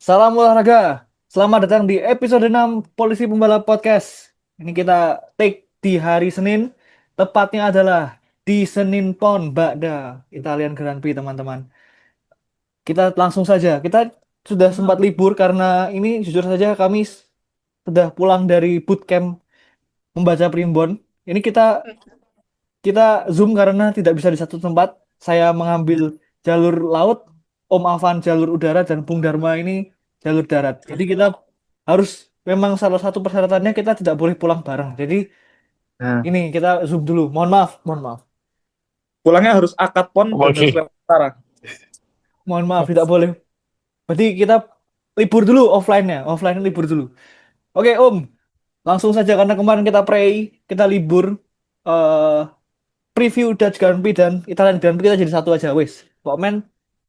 Salam olahraga. Selamat datang di episode 6 Polisi Pembalap Podcast. Ini kita take di hari Senin. Tepatnya adalah di Senin Pon Ba'da Italian Grand Prix, teman-teman. Kita langsung saja. Kita sudah sempat libur karena ini jujur saja kami sudah pulang dari bootcamp membaca primbon. Ini kita kita Zoom karena tidak bisa di satu tempat. Saya mengambil jalur laut, Om Avan jalur udara, dan Bung Dharma ini jalur darat. Jadi kita harus, memang salah satu persyaratannya kita tidak boleh pulang bareng. Jadi Nah, ini kita Zoom dulu. Mohon maaf, mohon maaf. pulangnya harus akad pon dan harus Oke. lewat utara. Mohon maaf, tidak boleh. Berarti kita libur dulu offline-nya. Offline libur dulu. Oke, Om. Langsung saja karena kemarin kita pray, kita libur. eh Preview Dutch Grand Prix dan Italian Grand Prix kita jadi satu aja, wes. Pokoknya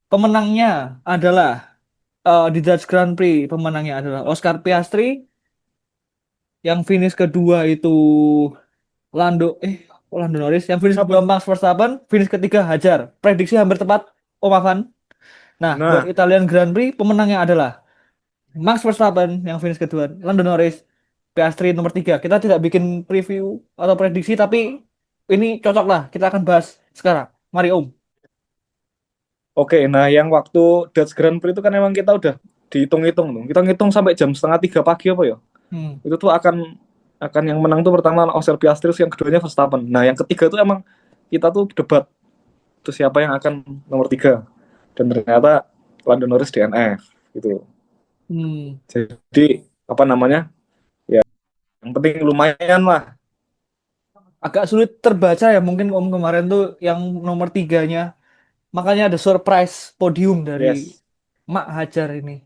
pemenangnya adalah di Dutch Grand Prix pemenangnya adalah Oscar Piastri, yang finish kedua itu Lando Lando Norris, yang finish kedua Apa? Max Verstappen, finish ketiga Hajar. Prediksi hampir tepat, Om Afan. Nah, buat Nah, Italian Grand Prix pemenangnya adalah Max Verstappen yang finish kedua, Lando Norris, Piastri nomor tiga. Kita tidak bikin preview atau prediksi, tapi ini cocok lah. Kita akan bahas sekarang. Mari Om. oke. Nah, yang waktu Dutch Grand Prix itu kan emang kita udah dihitung-hitung tuh. Kita ngitung sampai jam setengah 3 pagi apa ya? Hmm. Itu tuh akan yang menang tuh pertama Oscar Piastri, yang keduanya Verstappen. Nah, yang ketiga tuh emang kita tuh debat tuh siapa yang akan nomor tiga. Dan ternyata Lando Norris DNF gitu. Hmm. Jadi apa namanya? Ya, yang penting lumayan lah. Agak sulit terbaca ya mungkin Om kemarin tuh yang nomor tiganya. Makanya ada surprise podium dari Yes, Mak Hajar ini.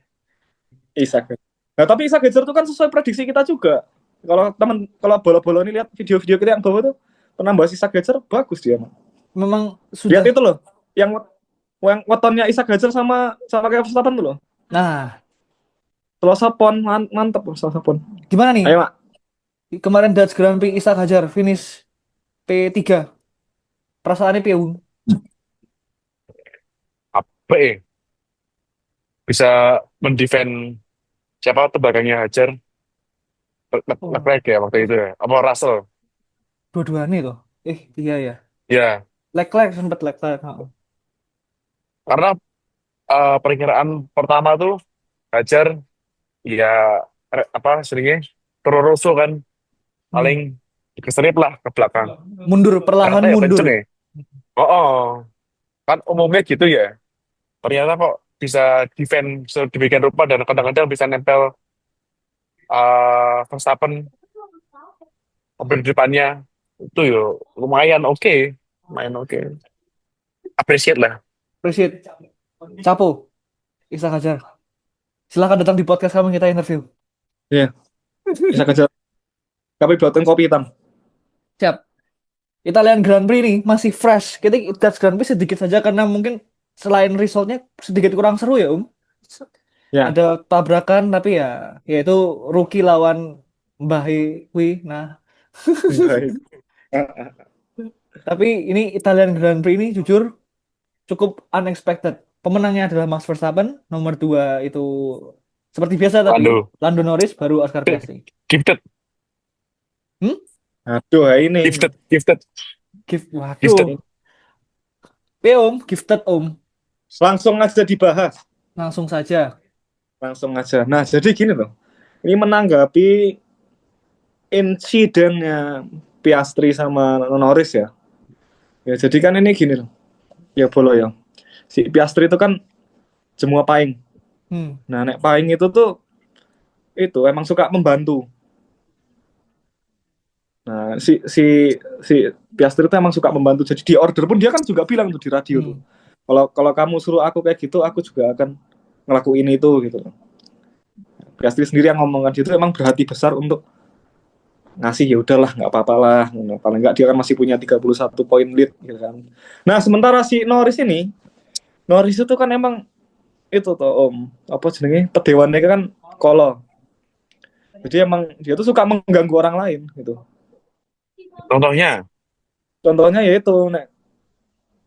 Isaac. Nah, tapi Isaac Hedger tuh kan sesuai prediksi kita juga. Kalau bola-bola ini lihat video-video kita yang bawah tuh penambah Isaac Hedger bagus dia. Memang Lihat sudah. itu loh, yang yang wetonnya Isaac Hedger sama sama kayak Verstappen tuh loh. Nah, Selasa pon mantep loh Selasa pon. gimana nih? Ayo mak. Kemarin Dutch Grand Prix Ishak Hajar finish P3. Perasaannya piye, Bung? Apa ya? Bisa mendefend siapa tuh belakangnya Hajar? Oh, Leclerc ya waktu itu ya. Apa Russell? dua-duanya tuh. Iya ya. Ya, Leclerc sempat Leclerc. Heeh. karena perkiraan pertama tuh Hajar ya apa seringnya Toro Rosso kan Hmm. paling keselip lah ke belakang. Mundur, perlahan Karena ya mundur. kenceng ya. Oh, oh, kan umumnya gitu ya. Ternyata kok bisa defend sedemikian rupa dan kadang-kadang bisa nempel Verstappen hampir di depannya itu yo lumayan oke, lumayan oke. Appreciate lah. Appreciate. Capo, Ishak Hajar. Silahkan datang di podcast kami, kita interview. Iya, Isaac Hedger. Tapi buatkan kopi hitam. Siap. Italian Grand Prix ini masih fresh. Kita Dutch Grand Prix sedikit saja karena mungkin selain resultnya sedikit kurang seru ya, Ya. Ada tabrakan tapi ya yaitu rookie lawan Mbah Kui. Nah, Baik. tapi ini Italian Grand Prix ini jujur cukup unexpected. Pemenangnya adalah Max Verstappen, nomor dua itu seperti biasa tapi Waduh, Lando Norris, baru Oscar Piastri. gifted, Hmm? Aduh, ini gifted, Waduh, gifted. Om, gifted Om. langsung aja dibahas. Langsung saja. Langsung aja. Nah, jadi gini loh. Ini menanggapi insidennya Piastri sama Norris ya. Ya, jadi kan ini gini loh. Ya bolo ya. Si Piastri itu kan semua paing. Hmm. Nah, nek paing itu tuh itu emang suka membantu. Nah, si Piastri itu emang suka membantu. Jadi di order pun dia kan juga bilang tuh di radio tuh. Hmm. Kalau kalau kamu suruh aku kayak gitu, aku juga akan ngelakuin itu gitu. Piastri sendiri yang ngomong kan, dia itu emang berhati besar untuk ngasih, ya udahlah nggak apa-apa lah, paling nggak dia kan masih punya 31 poin lead gitu kan. Nah, sementara si Norris itu kan emang itu tuh Om, apa jenenge, pedewannya kan kolo. Jadi emang dia tuh suka mengganggu orang lain gitu. Contohnya, Contohnya ya itu nek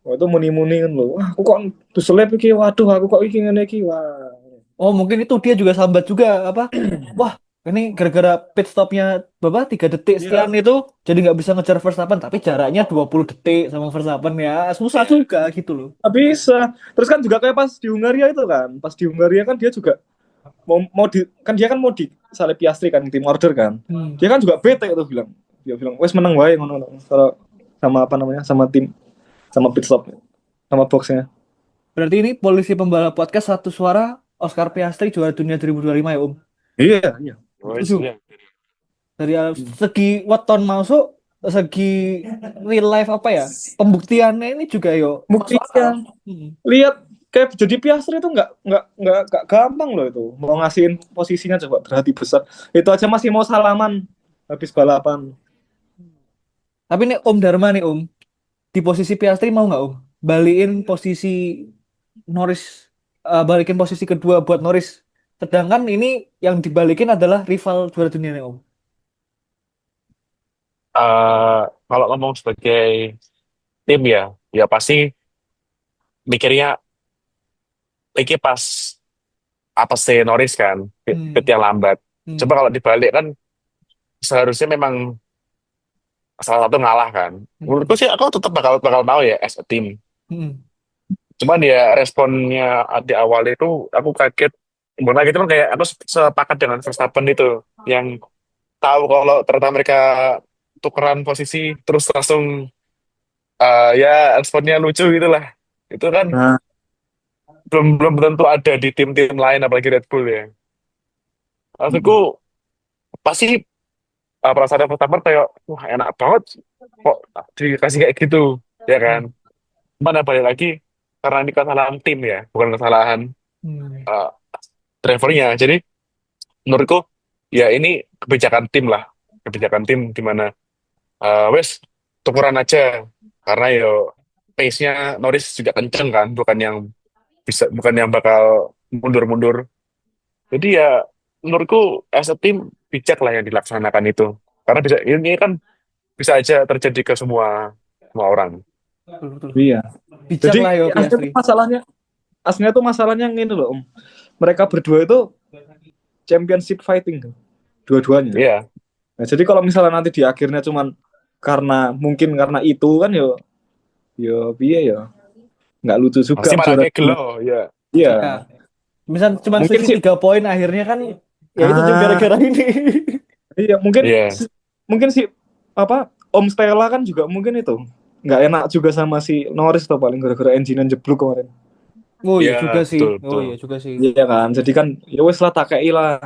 itu muni-muni kan lho. Wah, aku kok diselip iki, waduh aku kok iki ngene iki. Wah. Oh mungkin itu dia juga sambat juga apa? Wah ini gara-gara pit stopnya berapa 3 detik sekian Iya. itu jadi nggak bisa ngejar Verstappen tapi jaraknya 20 detik sama Verstappen ya susah juga gitu loh. Nggak bisa. Terus kan juga kayak pas di Hungaria itu kan, pas di Hungaria kan dia juga mau kan dia kan mau di salib Piastri kan tim order kan. Hmm. Dia kan juga bete tuh bilang. Dia bilang, "Wes menang wae ngono." Kalau sama apa namanya? Sama tim sama pit stop sama boxnya. Berarti ini polisi pembalap podcast satu suara Oscar Piastri juara dunia 2025 ya Om. Iya, iya. Wes, Setuju. ya. Dari segi weton masuk segi real life apa ya pembuktiannya ini juga yo masuk akal. Buktinya Hmm. lihat kayak jadi Piastri itu nggak gampang loh itu mau ngasihin posisinya coba berhati besar itu aja masih mau salaman habis balapan. Tapi nih Om Dharma nih Om di posisi Piastri mau nggak Om balikin posisi Norris balikin posisi kedua buat Norris sedangkan ini yang dibalikin adalah rival juara dunia nih Om. Eh, Kalau ngomong sebagai tim ya, ya pasti mikirnya iki pas apa sih Norris kan, pit Hmm. yang lambat. Hmm. Coba kalau dibalik kan seharusnya memang salah satu ngalah kan. Hmm. Menurutku sih aku tetap bakal bakal mau ya as a team. Hmm. Cuman ya responnya di awal itu aku kaget. Benar gitu kan kayak aku sepakat dengan Verstappen itu yang tahu kalau ternyata mereka tukeran posisi terus langsung ya responnya lucu gitu lah. Itu kan Nah, belum belum tentu ada di tim-tim lain apalagi Red Bull ya. Maksudku pasti perasaan Verstappen kayak wah enak banget kok dikasih kayak gitu ya kan. Hmm. Mana balik lagi karena ini kesalahan tim ya, bukan kesalahan Hmm. uh, drivernya. Jadi menurutku ya ini kebijakan tim lah, kebijakan tim di mana wes tukeran aja karena yo pace-nya Norris juga kenceng kan, bukan yang bakal mundur-mundur. Jadi ya menurutku as a team bijak lah yang dilaksanakan itu. Karena bisa ini kan bisa aja terjadi ke semua orang. Betul, betul. iya. Bijak Jadi lah yo aslinya Piastri. tuh masalahnya aslinya tuh masalahnya ini loh Om. Mereka berdua itu championship fighting tuh, dua-duanya. Iya, Nah, jadi kalau misalnya nanti di akhirnya cuman mungkin karena itu kan yo yo piye yo nggak lucu juga pasti malah juara kayak dunia. gelo ya. Iya, Ya, misal cuma mungkin selisih sih 3 poin akhirnya kan ya itu juga ah gara-gara ini. iya Iya. mungkin si apa Om Stella kan juga mungkin itu nggak enak juga sama si Norris tuh paling gara-gara engine jeblok kemarin. Oh iya Iya, juga sih. betul, Oh betul. iya juga sih. Iya kan, jadi kan ya wes lah tak kei lah.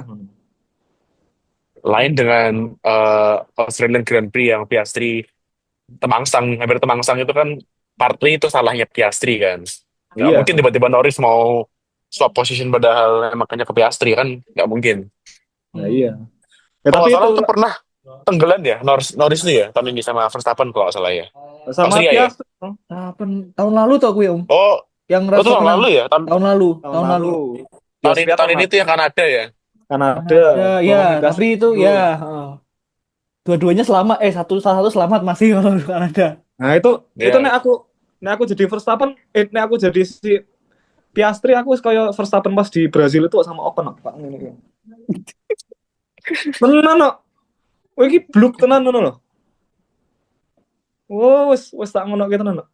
Lain dengan Australian Grand Prix yang Piastri hampir temangsang itu kan partly itu salahnya Piastri kan. Nggak Iya, mungkin tiba-tiba Norris mau swap position padahal makanya ke Piastri kan, nggak mungkin. nah iya. Hmm. Ya Kalau tapi nggak itu salah tuh pernah tenggelam ya Norris itu ya tahun ini sama Verstappen kalau nggak salah ya. sama Austria ya. Piastri Tahun lalu tuh aku ya Om, Oh, yang itu Russell tahun menang lalu ya. Tahun, tahun lalu, tahun tahun lalu. lalu. Di tahun ini Austria tahun tahun ini lalu. tuh yang Kanada ya. Kanada Kanada ya, bohongin tapi Piastri itu dulu. ya dua-duanya selamat salah satu selamat masih kalau di Kanada. Nah itu Ya. nek aku jadi Verstappen nek aku jadi si Piastri aku kayak Verstappen pas di Brazil itu sama Ocon Pak ini. Tenan no. Oh, iki bluk tenan ngono lho. Oh, wes tak ngono gitu tenan no.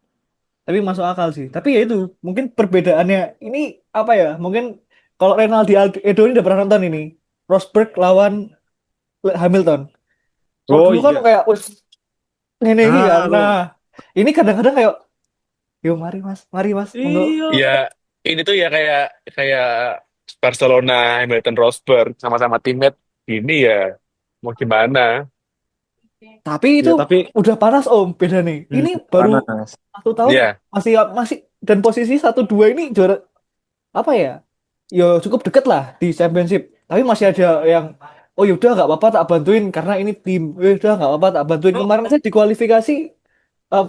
Tapi masuk akal sih. Tapi ya itu mungkin perbedaannya ini apa ya? Mungkin kalau Renaldi Edo ini udah pernah nonton ini Rosberg lawan Hamilton. Kalau Oh dulu kan iya. kayak wes ini kan. Ah, Nah, lo. ini kadang-kadang kayak yo mari mas, monggo. Iya. Ya, ini tuh ya kayak kayak Barcelona, Hamilton, Rosberg sama-sama teammate. Ini ya mau gimana? Tapi itu Ya tapi udah panas Om, beda nih. Ini baru panas. 1 tahun Ya, masih masih dan posisi 1-2 ini juara apa ya? Yo cukup deket lah di championship. Tapi masih ada yang oh yaudah nggak apa-apa tak bantuin karena ini tim. Udah nggak apa-apa tak bantuin. Kemarin saya di kualifikasi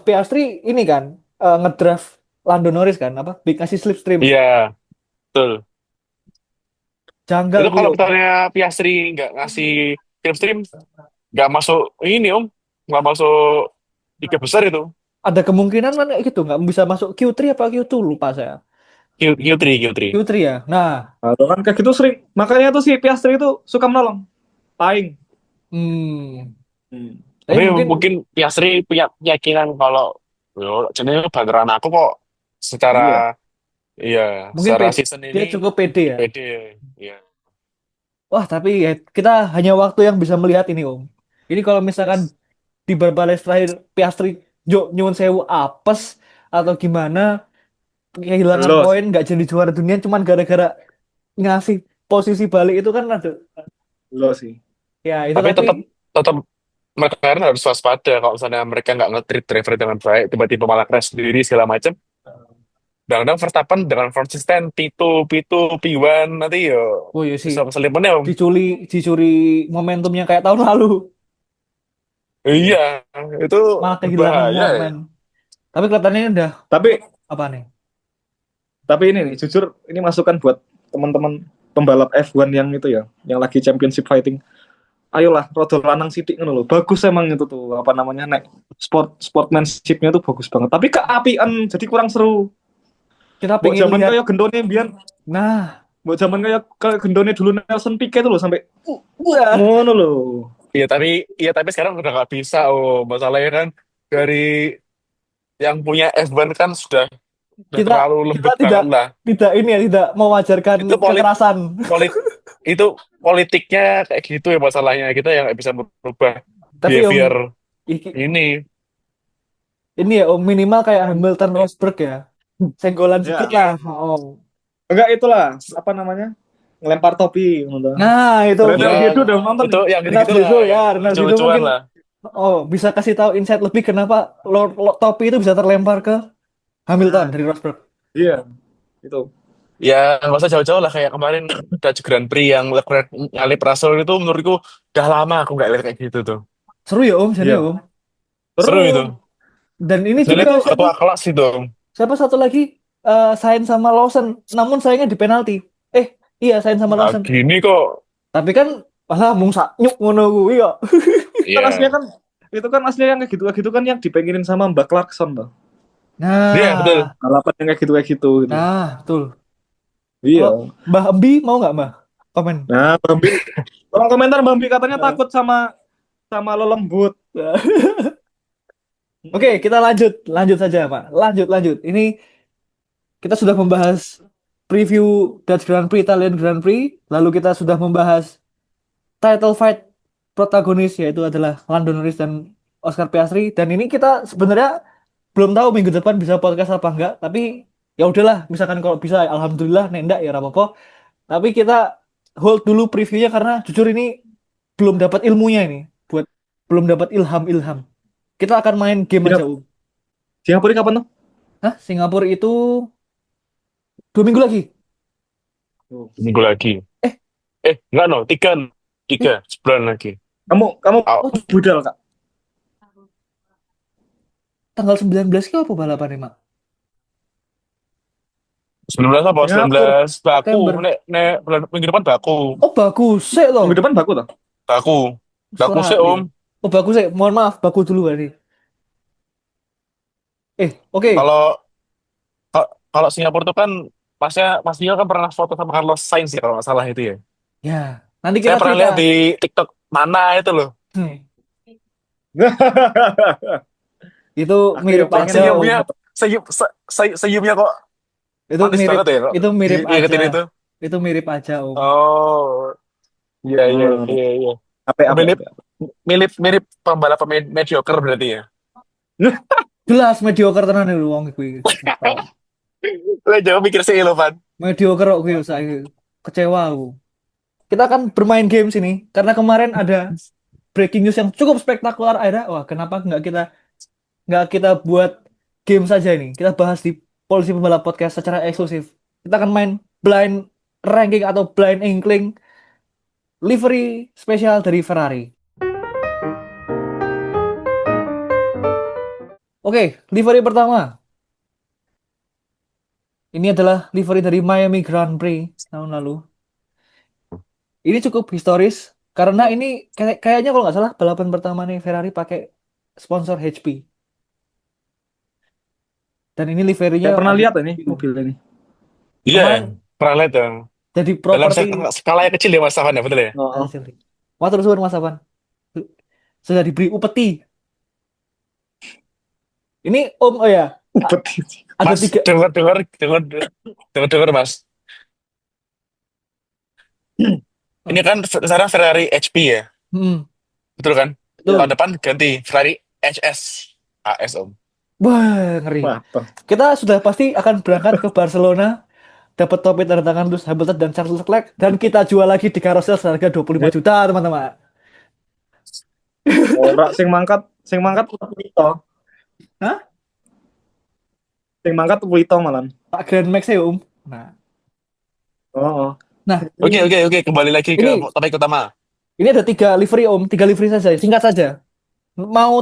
Piastri ini kan ngedraft Lando Norris kan apa? Dikasih slipstream. iya, betul. Janggal Itu gue kalau Om. misalnya Piastri nggak ngasih slipstream, nggak masuk ini om, nggak masuk tiga besar itu. Ada kemungkinan kan kayak gitu nggak bisa masuk Q3 apa Q2 lupa saya. Q3 Q3. Q3 ya. Nah, Nah, tuh kan kayak gitu sering. Makanya tuh si Piastri itu suka menolong. Paing. hmm, Hmm. tapi Tapi mungkin mungkin Piastri punya keyakinan kalau yo jenis beneran aku kok Iya. secara iya mungkin secara season dia ini cukup pede ya. pede ya. Wah, tapi ya, kita hanya waktu yang bisa melihat ini, Om. Ini kalau misalkan di babak race terakhir Piastri nyuwun sewu apes atau gimana kehilangan Los. poin nggak jadi juara dunia cuman gara-gara ngasih posisi balik itu kan ada Los sih. ya itu Tapi tapi tetap tetap McLaren harus waspada kalau misalnya mereka nggak nge-treat driver dengan baik, tiba-tiba malah crash sendiri segala macam. Kadang-kadang Verstappen dengan konsisten P2, P1 nanti yo oh iya sih bisa keselip meneh, Om. dicuri dicuri momentumnya kayak tahun lalu Iya, itu malah kehilangan berbahaya ya. momen tapi kelihatannya ini udah Tapi apa nih ini nih jujur ini masukan buat teman-teman pembalap F1 yang itu ya, yang lagi championship fighting. Ayolah rodo lanang sidik ngono lho. Bagus emang itu tuh apa namanya nek sportsmanshipnya tuh bagus banget. Tapi keapian jadi kurang seru. kita Mbok pengen zaman lihat kayak gendone biyen, nah mbok zaman kayak gendone dulu Nelson Piquet tuh loh sampai wah ngono loh. Iya tapi sekarang udah nggak bisa. Oh, masalahnya kan dari yang punya F1 kan sudah kita terlalu kita lembut tidak banget lah. tidak ini ya tidak mewajarkan Itu kekerasan polit itu politiknya kayak gitu ya masalahnya. Kita yang nggak bisa merubah tapi om behavior iki- ini. ini ya om minimal kayak Hamilton Rosberg ya senggolan sedikit Ya, lah oh enggak itulah apa namanya? Ngelempar topi ngono. nah itu Ya, Renal dia tuh udah nonton itu nih. yang Renald gitu-gitu lah, Ziezo yang ya Renald Ziezo lucu-lucuan mungkin lah. oh bisa kasih tahu insight lebih kenapa topi itu bisa terlempar ke Hamilton Nah, dari Rosberg iya, itu. Ya, nggak usah jauh-jauh lah kayak kemarin Dutch Grand Prix yang Leclerc nyalip Russell itu menurutku udah lama aku nggak lihat kayak gitu tuh. seru ya om jadi ya Iya. om Seru itu. Terus dan ini Dan juga itu siapa ketua kelas itu. siapa satu lagi Sainz sama Lawson namun sayangnya di penalti eh iya Sainz sama Nah, Lawson gini kok. tapi kan malah mung nyuk ngono kuwi ya kan aslinya Iya. kan itu kan aslinya yang kayak gitu kan yang dipengenin sama Mbak Clarkson tuh. Iya, betul. nah Balapan yang kayak gitu gitu. nah betul kalau Iya. Mbah Embi mau nggak Mbah komen Nah, Bambi, tolong komentar Bambi katanya Nah. takut sama lelembut. Oke, kita lanjut, lanjut saja, Pak. Lanjut, lanjut. Ini kita sudah membahas preview Dutch Grand Prix, Italian Grand Prix, lalu kita sudah membahas title fight protagonis yaitu adalah Lando Norris dan Oscar Piastri. Dan ini kita sebenarnya belum tahu minggu depan bisa podcast apa enggak, tapi ya udahlah, misalkan kalau bisa, alhamdulillah, nek enggak ya ora apa-apa. Tapi kita hold dulu previewnya karena jujur ini belum dapat ilmunya ini, buat belum dapat ilham-ilham. Kita akan main game aja, Singap- Singapura kapan tuh? Hah? Singapura itu 2 minggu lagi. Tuh. Minggu lagi. Eh, Enggak no, tiga, eh, tiga, sebulan lagi. Kamu oh, budal Kak. tanggal 19 ke apa balapan nih, Mak? 19 apa? Singapura 19 Baku. September. Minggu depan Baku. Oh, bagus sih loh. minggu depan baku tuh. Baku. Baku sih, Australia. Om. Oh, bagus sih. Mohon maaf, bagus dulu berarti. Oke. Kalau kalau Singapura itu kan Mas Dio kan pernah foto sama Carlos Sainz ya kalau nggak salah itu ya. Ya, nanti Saya kita pernah cerita. lihat di TikTok mana itu loh. Hmm, itu Aku ya mirip pengen aja, Om. Senyumnya, senyumnya kok Itu manis mirip, banget ya kok. itu mirip aja. Diingetin itu. Itu mirip aja, Om. Oh, iya iya Hmm, iya iya. apa Mirip apa. mirip mirip pembalap mediocre berarti ya. Jelas mediocre tenan itu wong kuwi. Lo jangan mikir sih lo, Van. Mediocre kok kuwi saya kecewa aku. Kita akan bermain games ini karena kemarin ada breaking news yang cukup spektakuler ada. Wah, kenapa nggak kita buat game saja ini? Kita bahas di Polisi Pembalap Podcast secara eksklusif. Kita akan main blind ranking atau blind inkling livery spesial dari Ferrari. Oke, livery pertama. Ini adalah livery dari Miami Grand Prix tahun lalu. Ini cukup historis karena ini kayaknya kalau nggak salah balapan pertama nih Ferrari pakai sponsor HP. Dan ini liverynya Kayak pernah ada lihat ini biru. mobil ini. Iya, Kemarin pernah lihat dong. jadi Dalam properti skala yang kecil ya Mas Afan ya, betul ya? Oh, hasil. Wah terus Mas Afan sudah diberi upeti. Ini Om, oh ya, a- betul. ada Mas, tiga. dengar Mas. Ini Oh, kan sekarang Ferrari HP ya, hmm, betul kan? Tahun betul. depan ganti Ferrari HS, HS Om. Wah, ngeri. Mantap. Kita sudah pasti akan berangkat ke Barcelona, dapat topi tanda tangan Lewis Hamilton dan Charles Leclerc, dan kita jual lagi di carousel seharga 25 juta, teman-teman. Ora sing mangkat Wito. Hah? Sing mangkat Wito malan. Pak Grand Max ya, Om. Nah, Oh, oh. nah, Oke, kembali lagi ke ini topik utama. ini ada tiga livery, Om, tiga livery saja, singkat saja. Mau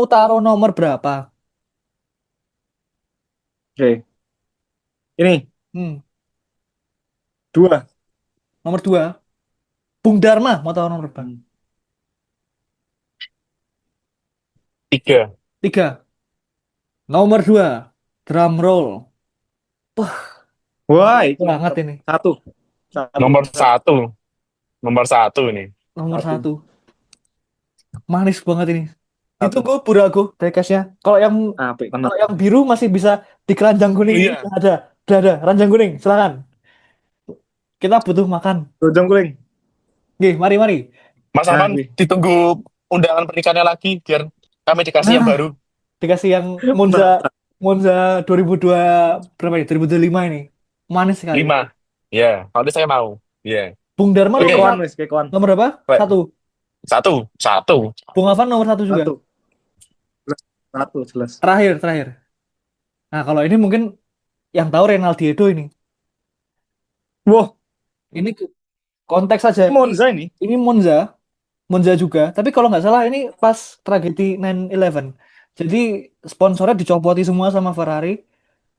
taruh nomor berapa? Oke. Ini Hmm, dua. nomor dua, Bung Dharma mau taruh nomor berapa? Hmm. Tiga, Tiga. Nomor dua, drum roll. Wah, itu Banget mantap. ini. Satu. Satu. nomor satu, nomor satu ini. Nomor Satu. satu. Manis banget ini. Satu. Ditunggu Burago diecast-nya. Apik tenan. Kalau yang biru masih bisa di keranjang kuning ini Iya, sudah ada ranjang kuning. Silakan. Kita butuh makan. Dojong kuling. Oke, mari mari. Mas Nah, Afan gue. ditunggu undangan pernikahannya lagi biar kami dikasih yang Nah, baru. dikasih yang Monza Mantap. Monza 2002 berapa ini? 2025 ini. Manis sekali. 5. Ya, kalau itu saya mau. Ya. Bung Dharma nomor Oke, Kekoan satu. wis, kekoan. Nomor berapa? Baik. Satu. Satu, satu. Bung Afan nomor satu juga. Satu. Satu jelas. Terakhir, terakhir. Nah, kalau ini mungkin yang tahu Renaldinho ini. Wah, Ini konteks saja. Monza ini. Ini Monza juga. Tapi kalau nggak salah ini pas tragedi 9/11. Jadi sponsornya dicopoti semua sama Ferrari.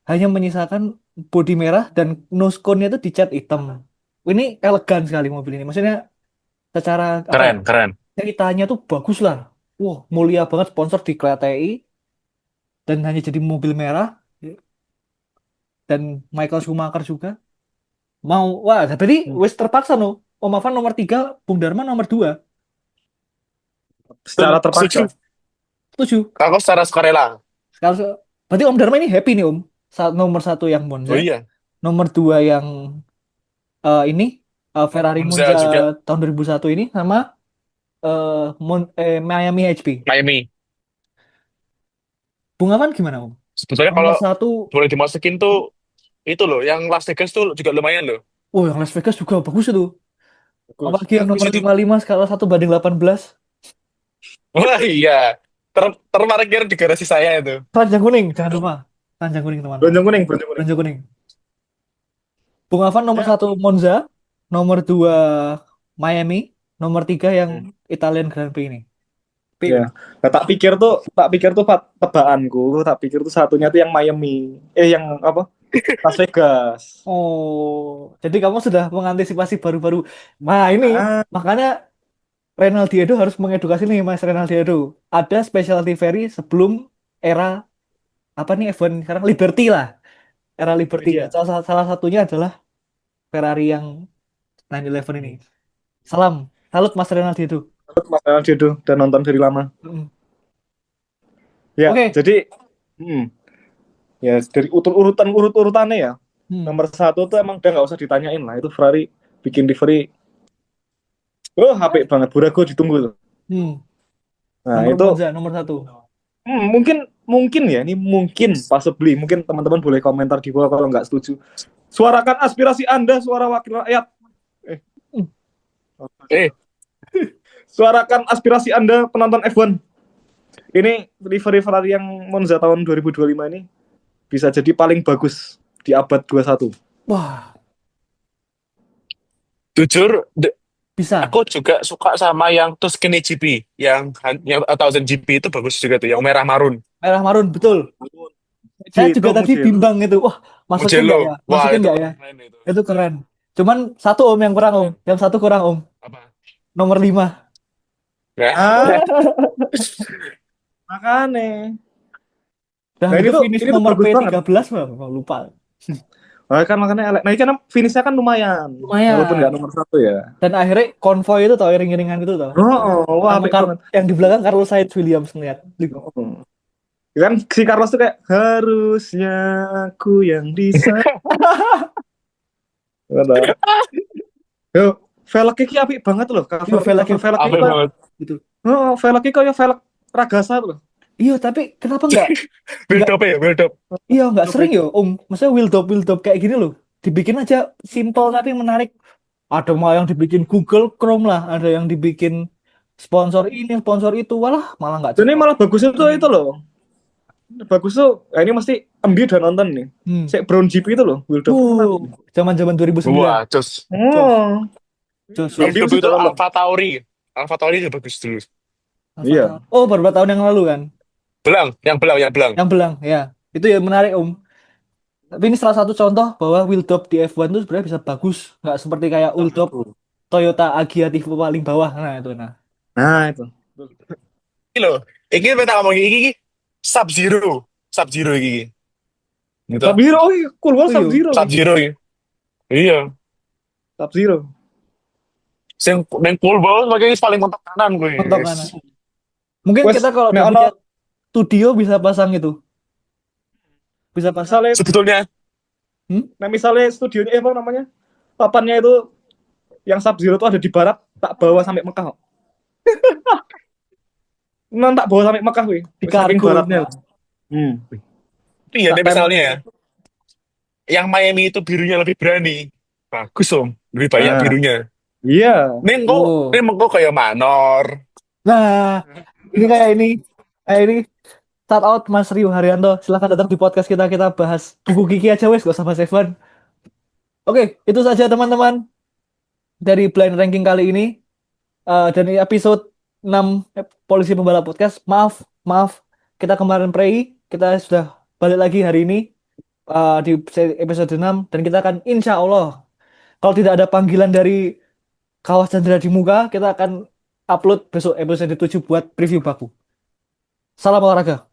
Hanya menyisakan bodi merah dan nose cone-nya itu dicat hitam. Ini elegan sekali mobil ini. Maksudnya secara apa ya? Keren, keren. Ceritanya tuh bagus lah. Wah, mulia banget sponsor dikletai dan hanya jadi mobil merah dan Michael Schumacher juga mau. Wah, berarti Hmm. wes terpaksa no. Om Afan nomor tiga, Bung Dharma nomor dua. Secara Setuju. terpaksa. Setuju. Aku secara sukarela. Kalau berarti Om Dharma ini happy nih Om. Nomor satu yang Monza, Oh iya, nomor dua yang ini Ferrari Monza Monza juga. tahun 2001 ini sama Miami HP. Miami. Bunga kan gimana Om? Sebetulnya Nomor kalau satu, boleh dimasukin tuh itu loh, yang Las Vegas tuh juga lumayan loh. oh yang Las Vegas juga bagus itu. Bagus. Apalagi yang Bagus nomor itu. 55 skala 1/18. Wah iya, terparkir di garasi saya itu. Ranjang kuning, jangan lupa. Ranjang kuning teman-teman. Bronjong kuning, bronjong kuning. Ranjang kuning. Bung Afan nomor Ya. satu Monza, nomor dua Miami, nomor tiga yang Hmm. Italian Grand Prix ini. Ya. Nah, tak pikir tuh tebakanku, tak pikir tuh satunya tuh yang Miami. Yang apa? Las Vegas. Oh, jadi kamu sudah mengantisipasi baru-baru. Nah, ini Ah, makanya Renaldiado harus mengedukasi nih Mas Renaldiado. Ada specialty ferry sebelum era apa nih F1 sekarang Liberty lah. Era Liberty. iya. Salah satunya adalah Ferrari yang 911 ini. Salam, salut Mas Renaldiado. Mas Ronaldo udah nonton dari lama. Mm. Ya, Oke. jadi ya dari urut-urutannya ya. Hmm. Nomor satu tuh emang udah nggak usah ditanyain lah. Itu Ferrari bikin livery. Oh, HP banget. Burago ditunggu tuh. Hmm. Nah, Nomor itu Monza, nomor satu. mungkin ya. Ini mungkin possibly. Mungkin teman-teman boleh komentar di bawah kalau nggak setuju. Suarakan aspirasi Anda, suara wakil rakyat. Hmm. Eh, Suarakan aspirasi Anda, penonton F1. Ini livery Ferrari yang Monza tahun 2025 ini bisa jadi paling bagus di abad 21. Wah, jujur, bisa. aku juga suka sama yang Tuscany GP, yang 1000 GP itu bagus juga tuh, yang merah marun. Merah marun, betul. Saya juga tadi bimbang itu. Wah, masukin nggak Mugello. ya? Wah, Masukin itu nggak ya? keren itu. Itu keren. Cuman satu Om yang kurang Om. Yang satu kurang Om. Apa? Nomor 5. Ya. Ah, makanya. Dan Nah, itu finish ini tuh nomor bagus banget. P13 Bang. Lupa. Kan makanya elek. Nah, ini kan finishnya kan lumayan. Walaupun nggak lumayan. nomor 1 ya. Dan akhirnya konvoy itu tau iring-iringan gitu tau. Wah, Sama apik banget. yang di belakang Carlos Sainz Williams ngeliat. Oh. Kan si Carlos tuh kayak harusnya aku yang bisa. Betul. Yo, velgnya ki apik banget loh. Iya, velgnya Cover velgnya Apa itu. banget. gitu. Oh, velgnya kayak velg Ragasa tuh loh. Iya, tapi kenapa nggak Build up ya, build up. iya nggak Coba. sering ya Om. Maksudnya wheel top kayak gini loh. Dibikin aja simple tapi menarik. Ada mau yang dibikin Google Chrome lah, ada yang dibikin sponsor ini, sponsor itu, walah malah nggak Dan ini cocok. malah bagusnya tuh itu loh. Bagus tuh. Ini mesti Embi udah nonton nih. Hmm. Si Brown GP itu loh, build up. Zaman-zaman 2009. Wah, cus. Oh, Jos. Yang Embi dulu mesti itu udah nonton. Alpha Tauri. Alpha Tauri juga bagus dulu. Iya. Oh, beberapa tahun yang lalu kan. Yang belang. Yang belang, ya. Itu ya menarik Om. Tapi ini salah satu contoh bahwa wheel top di F1 tuh sebenarnya bisa bagus. Nggak seperti kayak wheel top Toyota Agya tipe paling bawah. Nah, itu. Nah. Nah, itu. Ini loh, ini kita ngomong ini Sub Zero. Sub Zero ini. Gitu. Sub-Zero, oh iya, cool banget Oh, iya. Sub-Zero. Sub Zero ini. Iya. Sub-Zero. Yang cool banget, makanya paling kontak kanan gue. Kontak kanan. Mungkin Wes, kita kalau nek udah ono punya studio bisa pasang itu. Bisa pasang. misalnya, Sebetulnya, nah misalnya studionya apa namanya? Papannya itu yang Sub-Zero tuh ada di barat, tak bawa sampai Mekah kok. Nah, tak bawa sampai Mekah gue. Di Saking kargo. baratnya. iya, Tak misalnya ya, yang Miami itu birunya lebih berani. Bagus, Om. Lebih banyak Nah. birunya. Iya. Oh. Ini kok kayak Manor. Nah, ini kayak ini. Shout out Mas Rio Haryanto. Silahkan datang di podcast kita. Kita bahas buku Kiki aja wes, gak usah bahas Evan. Oke, itu saja teman-teman dari blind ranking kali ini. Dan ini episode 6 Polisi Pembalap Podcast. Maaf, kita kemarin prei, kita sudah balik lagi hari ini di episode 6 dan kita akan insya Allah kalau tidak ada panggilan dari Kawas Chandra di muka, kita akan upload besok episode 7 buat preview baku. Salam olahraga.